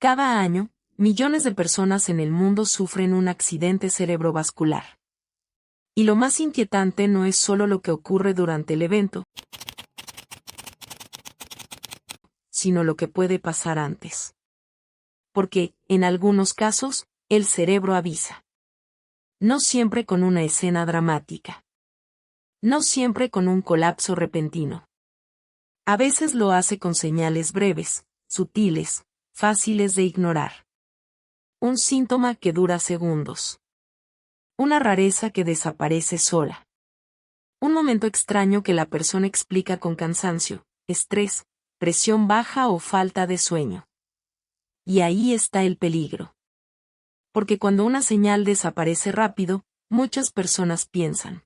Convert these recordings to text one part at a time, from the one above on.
Cada año, millones de personas en el mundo sufren un accidente cerebrovascular. Y lo más inquietante no es solo lo que ocurre durante el evento, sino lo que puede pasar antes. Porque, en algunos casos, el cerebro avisa. No siempre con una escena dramática. No siempre con un colapso repentino. A veces lo hace con señales breves, sutiles, fáciles de ignorar. Un síntoma que dura segundos. Una rareza que desaparece sola. Un momento extraño que la persona explica con cansancio, estrés, presión baja o falta de sueño. Y ahí está el peligro. Porque cuando una señal desaparece rápido, muchas personas piensan: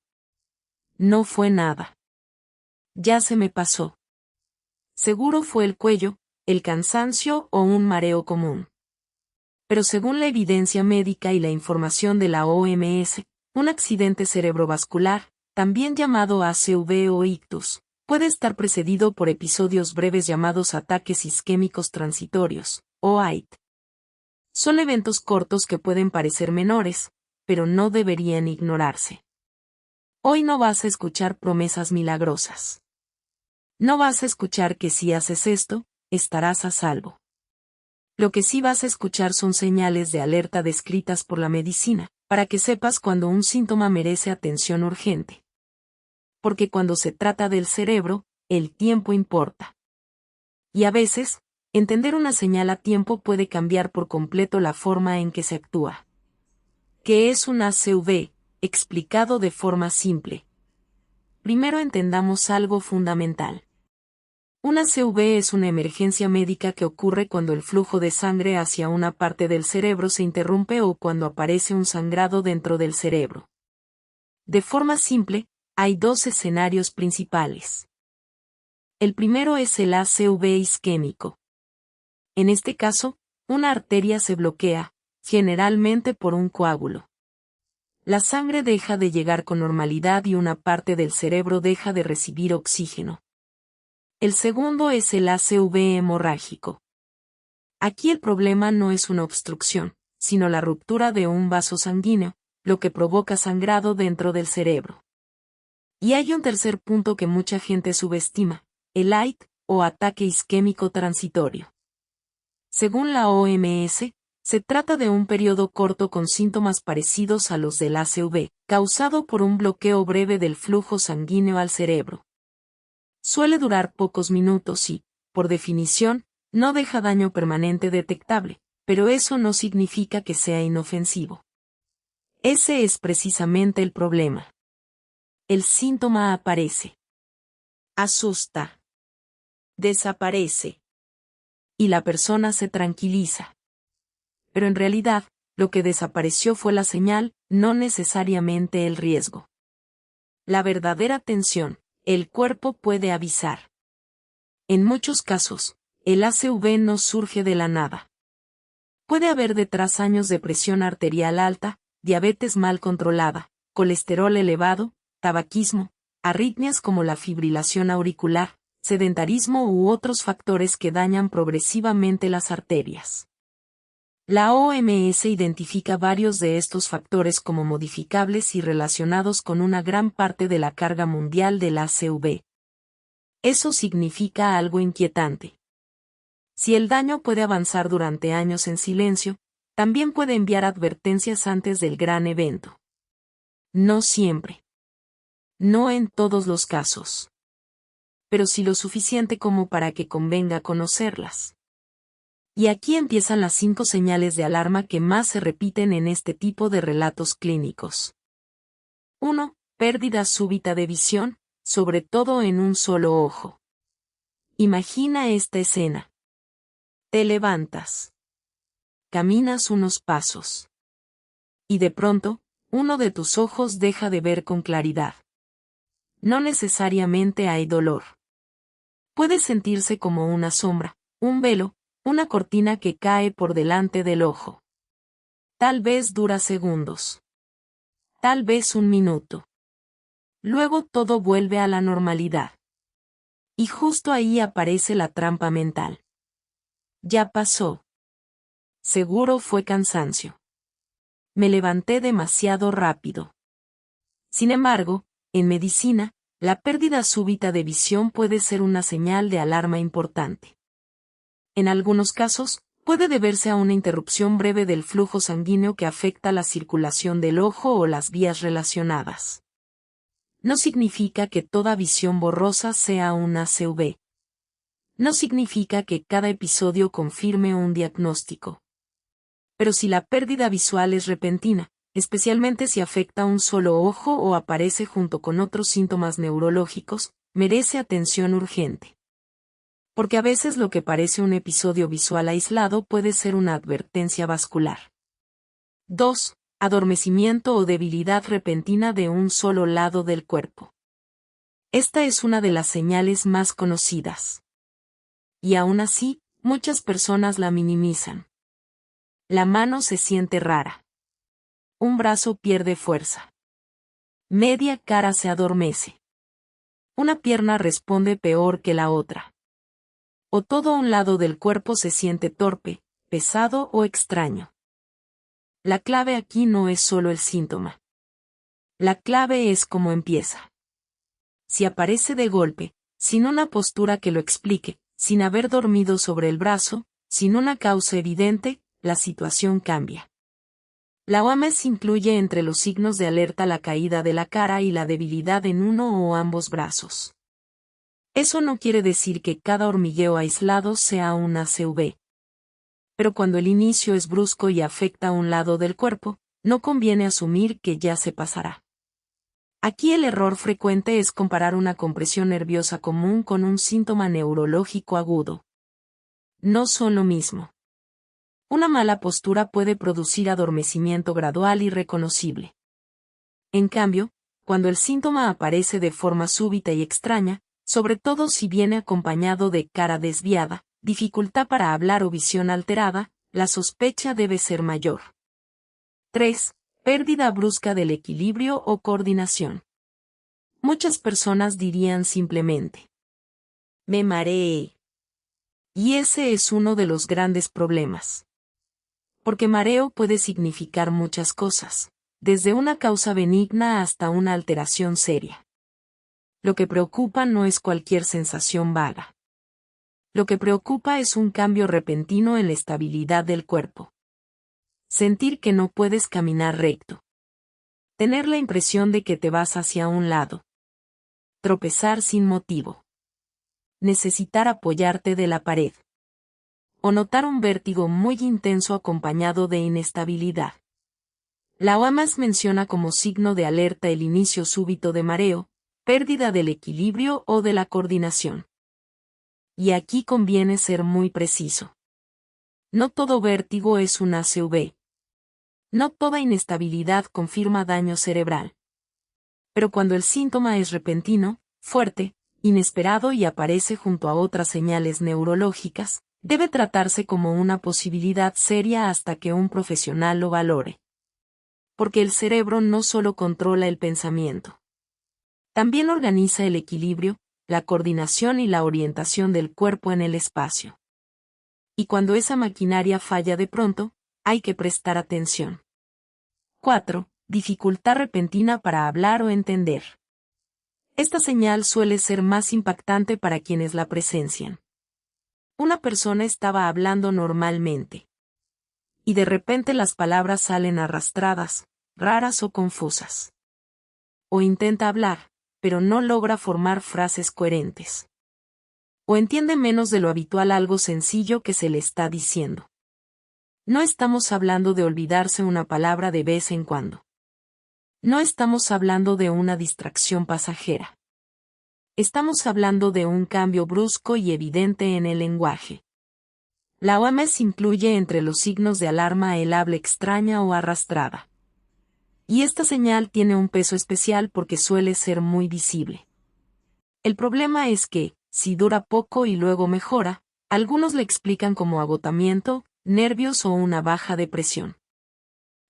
no fue nada. Ya se me pasó. Seguro fue el cuello, el cansancio o un mareo común. Pero según la evidencia médica y la información de la OMS, un accidente cerebrovascular, también llamado ACV o ictus, puede estar precedido por episodios breves llamados ataques isquémicos transitorios, o AIT. Son eventos cortos que pueden parecer menores, pero no deberían ignorarse. Hoy no vas a escuchar promesas milagrosas. No vas a escuchar que si haces esto, estarás a salvo. Lo que sí vas a escuchar son señales de alerta descritas por la medicina, para que sepas cuando un síntoma merece atención urgente. Porque cuando se trata del cerebro, el tiempo importa. Y a veces, entender una señal a tiempo puede cambiar por completo la forma en que se actúa. ¿Qué es un ACV? Explicado de forma simple. Primero entendamos algo fundamental. Una ACV es una emergencia médica que ocurre cuando el flujo de sangre hacia una parte del cerebro se interrumpe o cuando aparece un sangrado dentro del cerebro. De forma simple, hay dos escenarios principales. El primero es el ACV isquémico. En este caso, una arteria se bloquea, generalmente por un coágulo. La sangre deja de llegar con normalidad y una parte del cerebro deja de recibir oxígeno. El segundo es el ACV hemorrágico. Aquí el problema no es una obstrucción, sino la ruptura de un vaso sanguíneo, lo que provoca sangrado dentro del cerebro. Y hay un tercer punto que mucha gente subestima, el AIT, o ataque isquémico transitorio. Según la OMS, se trata de un periodo corto con síntomas parecidos a los del ACV, causado por un bloqueo breve del flujo sanguíneo al cerebro. Suele durar pocos minutos y, por definición, no deja daño permanente detectable, pero eso no significa que sea inofensivo. Ese es precisamente el problema. El síntoma aparece. Asusta. Desaparece. Y la persona se tranquiliza. Pero en realidad, lo que desapareció fue la señal, no necesariamente el riesgo. La verdadera tensión. El cuerpo puede avisar. En muchos casos, el ACV no surge de la nada. Puede haber detrás años de presión arterial alta, diabetes mal controlada, colesterol elevado, tabaquismo, arritmias como la fibrilación auricular, sedentarismo u otros factores que dañan progresivamente las arterias. La OMS identifica varios de estos factores como modificables y relacionados con una gran parte de la carga mundial del ACV. Eso significa algo inquietante. Si el daño puede avanzar durante años en silencio, también puede enviar advertencias antes del gran evento. No siempre. No en todos los casos. Pero sí lo suficiente como para que convenga conocerlas. Y aquí empiezan las 5 señales de alarma que más se repiten en este tipo de relatos clínicos. 1. Pérdida súbita de visión, sobre todo en un solo ojo. Imagina esta escena. Te levantas. Caminas unos pasos. Y de pronto, uno de tus ojos deja de ver con claridad. No necesariamente hay dolor. Puede sentirse como una sombra, un velo, una cortina que cae por delante del ojo. Tal vez dura segundos. Tal vez un minuto. Luego todo vuelve a la normalidad. Y justo ahí aparece la trampa mental. Ya pasó. Seguro fue cansancio. Me levanté demasiado rápido. Sin embargo, en medicina, la pérdida súbita de visión puede ser una señal de alarma importante. En algunos casos, puede deberse a una interrupción breve del flujo sanguíneo que afecta la circulación del ojo o las vías relacionadas. No significa que toda visión borrosa sea una CV. No significa que cada episodio confirme un diagnóstico. Pero si la pérdida visual es repentina, especialmente si afecta un solo ojo o aparece junto con otros síntomas neurológicos, merece atención urgente. Porque a veces lo que parece un episodio visual aislado puede ser una advertencia vascular. 2. Adormecimiento o debilidad repentina de un solo lado del cuerpo. Esta es una de las señales más conocidas. Y aún así, muchas personas la minimizan. La mano se siente rara. Un brazo pierde fuerza. Media cara se adormece. Una pierna responde peor que la otra. O todo un lado del cuerpo se siente torpe, pesado o extraño. La clave aquí no es solo el síntoma. La clave es cómo empieza. Si aparece de golpe, sin una postura que lo explique, sin haber dormido sobre el brazo, sin una causa evidente, la situación cambia. La OMS incluye entre los signos de alerta la caída de la cara y la debilidad en uno o ambos brazos. Eso no quiere decir que cada hormigueo aislado sea una CV. Pero cuando el inicio es brusco y afecta a un lado del cuerpo, no conviene asumir que ya se pasará. Aquí el error frecuente es comparar una compresión nerviosa común con un síntoma neurológico agudo. No son lo mismo. Una mala postura puede producir adormecimiento gradual y reconocible. En cambio, cuando el síntoma aparece de forma súbita y extraña, sobre todo si viene acompañado de cara desviada, dificultad para hablar o visión alterada, la sospecha debe ser mayor. 3. Pérdida brusca del equilibrio o coordinación. Muchas personas dirían simplemente: me mareé. Y ese es uno de los grandes problemas. Porque mareo puede significar muchas cosas, desde una causa benigna hasta una alteración seria. Lo que preocupa no es cualquier sensación vaga. Lo que preocupa es un cambio repentino en la estabilidad del cuerpo. Sentir que no puedes caminar recto. Tener la impresión de que te vas hacia un lado. Tropezar sin motivo. Necesitar apoyarte de la pared. O notar un vértigo muy intenso acompañado de inestabilidad. La OMS menciona como signo de alerta el inicio súbito de mareo, pérdida del equilibrio o de la coordinación. Y aquí conviene ser muy preciso. No todo vértigo es una CV. No toda inestabilidad confirma daño cerebral. Pero cuando el síntoma es repentino, fuerte, inesperado y aparece junto a otras señales neurológicas, debe tratarse como una posibilidad seria hasta que un profesional lo valore. Porque el cerebro no solo controla el pensamiento. También organiza el equilibrio, la coordinación y la orientación del cuerpo en el espacio. Y cuando esa maquinaria falla de pronto, hay que prestar atención. 4. Dificultad repentina para hablar o entender. Esta señal suele ser más impactante para quienes la presencian. Una persona estaba hablando normalmente. Y de repente las palabras salen arrastradas, raras o confusas. O intenta hablar, pero no logra formar frases coherentes. O entiende menos de lo habitual algo sencillo que se le está diciendo. No estamos hablando de olvidarse una palabra de vez en cuando. No estamos hablando de una distracción pasajera. Estamos hablando de un cambio brusco y evidente en el lenguaje. La OMS incluye entre los signos de alarma el habla extraña o arrastrada. Y esta señal tiene un peso especial porque suele ser muy visible. El problema es que, si dura poco y luego mejora, algunos le explican como agotamiento, nervios o una baja de presión.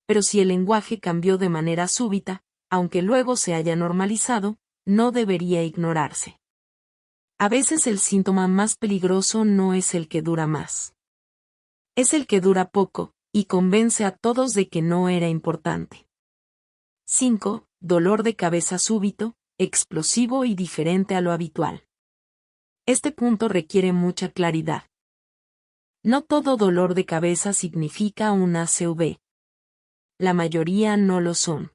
Pero si el lenguaje cambió de manera súbita, aunque luego se haya normalizado, no debería ignorarse. A veces el síntoma más peligroso no es el que dura más. Es el que dura poco, y convence a todos de que no era importante. 5. Dolor de cabeza súbito, explosivo y diferente a lo habitual. Este punto requiere mucha claridad. No todo dolor de cabeza significa un ACV. La mayoría no lo son.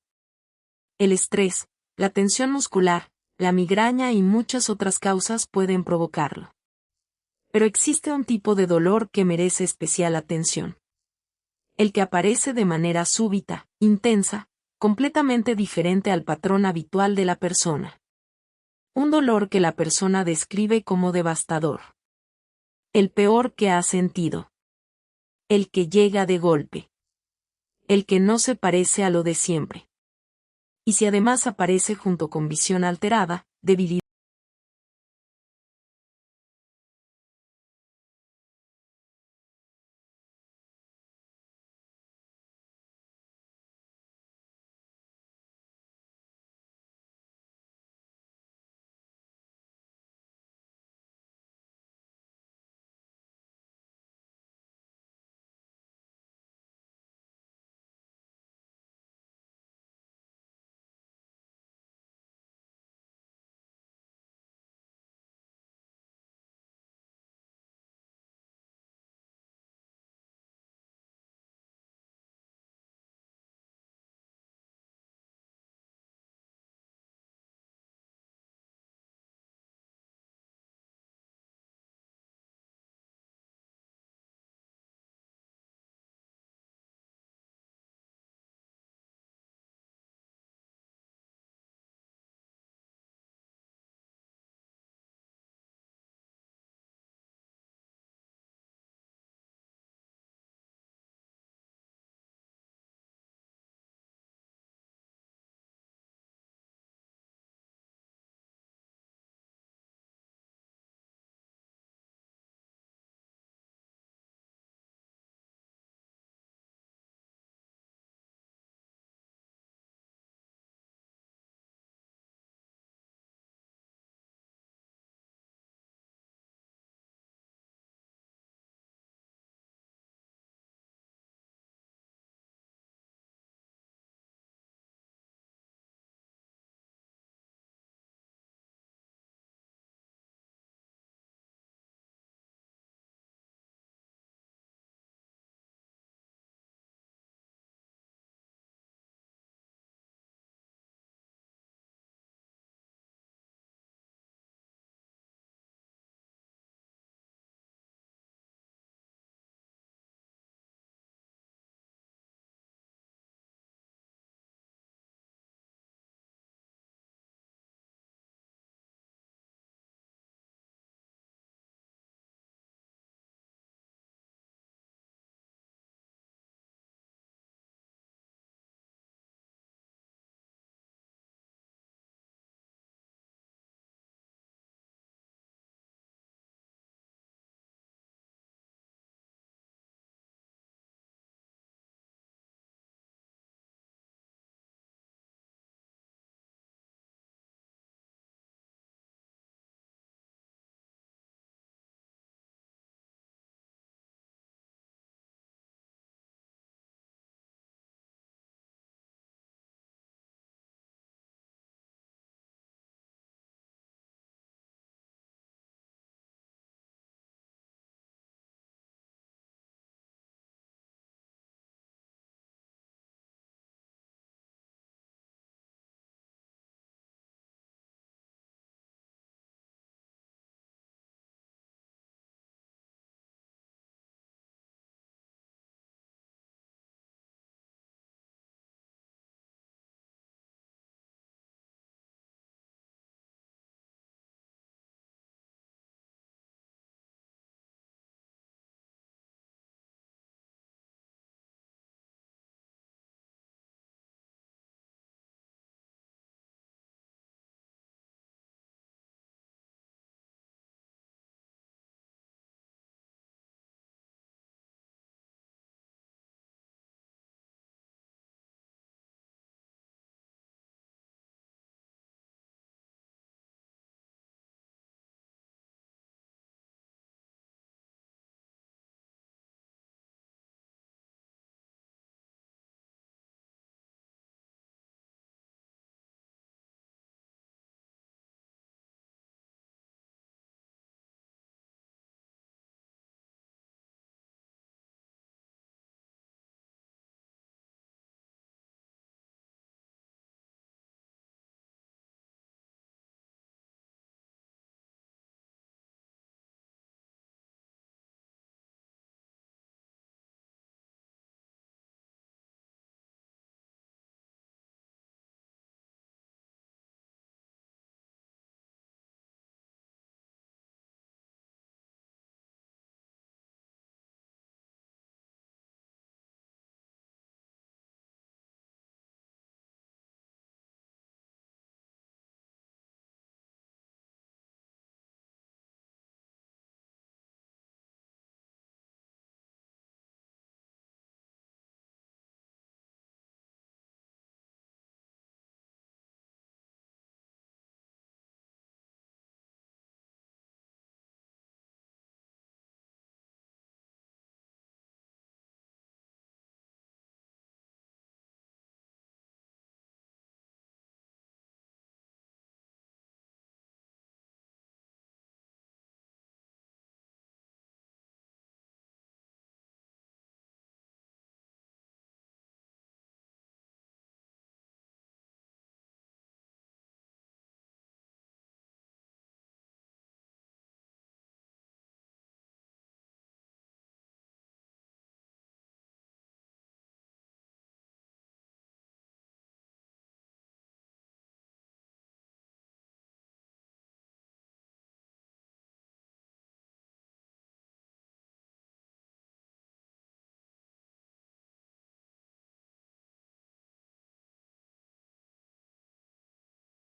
El estrés, la tensión muscular, la migraña y muchas otras causas pueden provocarlo. Pero existe un tipo de dolor que merece especial atención. El que aparece de manera súbita, intensa, completamente diferente al patrón habitual de la persona. Un dolor que la persona describe como devastador. El peor que ha sentido. El que llega de golpe. El que no se parece a lo de siempre. Y si además aparece junto con visión alterada, debilidad